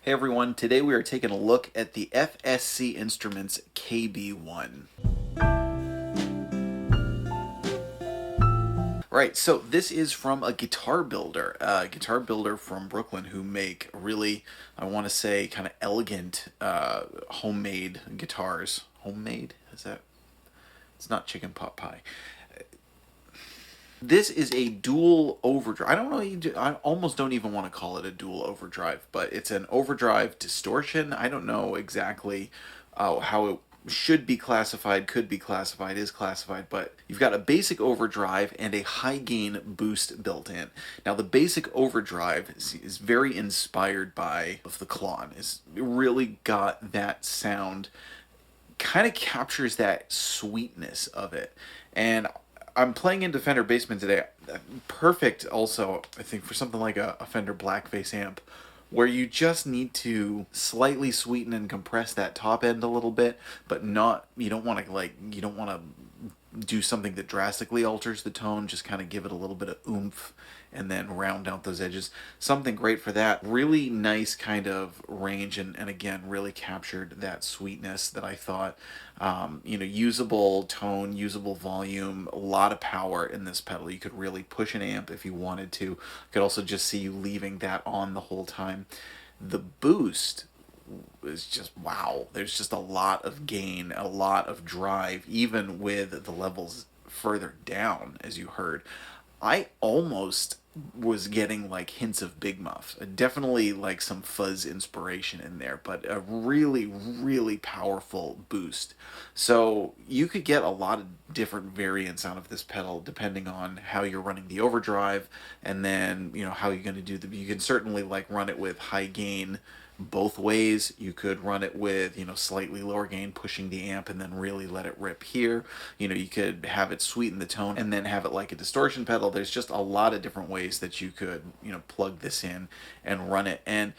Hey everyone, today we are taking a look at the FSC Instruments KB1. Right, so this is from a guitar builder from Brooklyn who make really, I want to say, kind of elegant homemade guitars. Homemade? Is that? It's not chicken pot pie. This is a dual overdrive. I don't know, I almost don't even want to call it a dual overdrive, but it's an overdrive distortion. I don't know exactly how it should be classified, could be classified, is classified, but you've got a basic overdrive and a high gain boost built in. Now the basic overdrive is very inspired by the Klon. It's really got that sound, kind of captures that sweetness of it. And I'm playing into Fender Bassman today. Perfect also, I think, for something like a Fender Blackface amp, where you just need to slightly sweeten and compress that top end a little bit, but not, you don't want to do something that drastically alters the tone, just kind of give it a little bit of oomph and then round out those edges. Something great for that. Really nice kind of range, and again, really captured that sweetness that I thought, usable tone, usable volume, a lot of power in this pedal. You could really push an amp if you wanted to. I could also just see you leaving that on the whole time. The boost is just wow. There's just a lot of gain, a lot of drive, even with the levels further down, as you heard. I almost was getting like hints of Big Muff, definitely like some fuzz inspiration in there, but a really, really powerful boost. So you could get a lot of different variants out of this pedal depending on how you're running the overdrive, and then how you're going to do you can certainly like run it with high gain both ways. You could run it with slightly lower gain, pushing the amp, and then really let it rip here. You could have it sweeten the tone and then have it like a distortion pedal. There's just a lot of different ways that you could plug this in and run it, and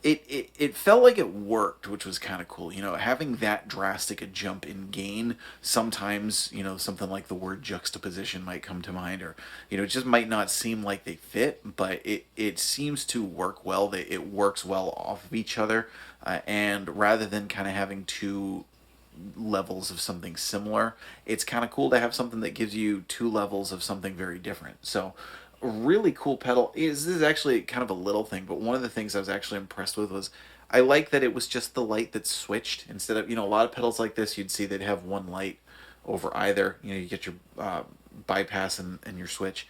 it felt like it worked, which was kind of cool. Having that drastic a jump in gain, sometimes, something like the word juxtaposition might come to mind, or, it just might not seem like they fit, but it seems to work well. It works well off of each other, and rather than kind of having two levels of something similar, it's kind of cool to have something that gives you two levels of something very different. So really cool pedal. This is actually kind of a little thing, but one of the things I was actually impressed with was I like that it was just the light that switched instead of, a lot of pedals like this you'd see they'd have one light over either. You get your bypass and your switch.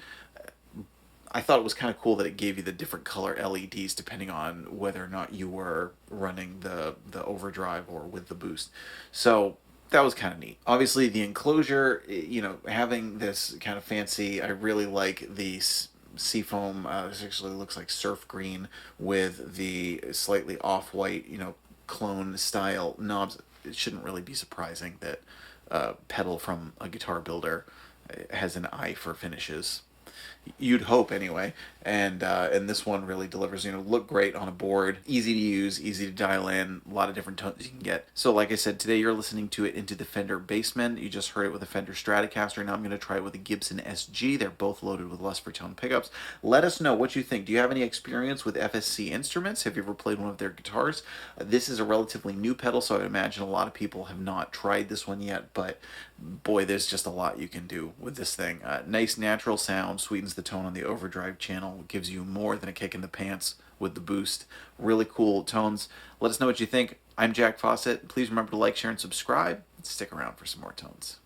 I thought it was kind of cool that it gave you the different color LEDs depending on whether or not you were running the overdrive or with the boost. So that was kind of neat. Obviously, the enclosure, having this kind of fancy, I really like the seafoam. This actually looks like surf green with the slightly off-white, clone style knobs. It shouldn't really be surprising that pedal from a guitar builder has an eye for finishes. You'd hope anyway, and this one really delivers. Look great on a board, easy to use, easy to dial in, a lot of different tones you can get. So like I said, today you're listening to it into the Fender Bassman. You just heard it with a Fender Stratocaster. Now I'm going to try it with a Gibson SG. They're both loaded with luster tone pickups. Let us know what you think. Do you have any experience with FSC instruments? Have you ever played one of their guitars? This is a relatively new pedal, so I would imagine a lot of people have not tried this one yet, but boy, there's just a lot you can do with this thing. Nice natural sound, sweetens the tone on the overdrive channel, gives you more than a kick in the pants with the boost. Really cool tones. Let us know what you think. I'm Jack Fossett. Please remember to like, share, and subscribe. Stick around for some more tones.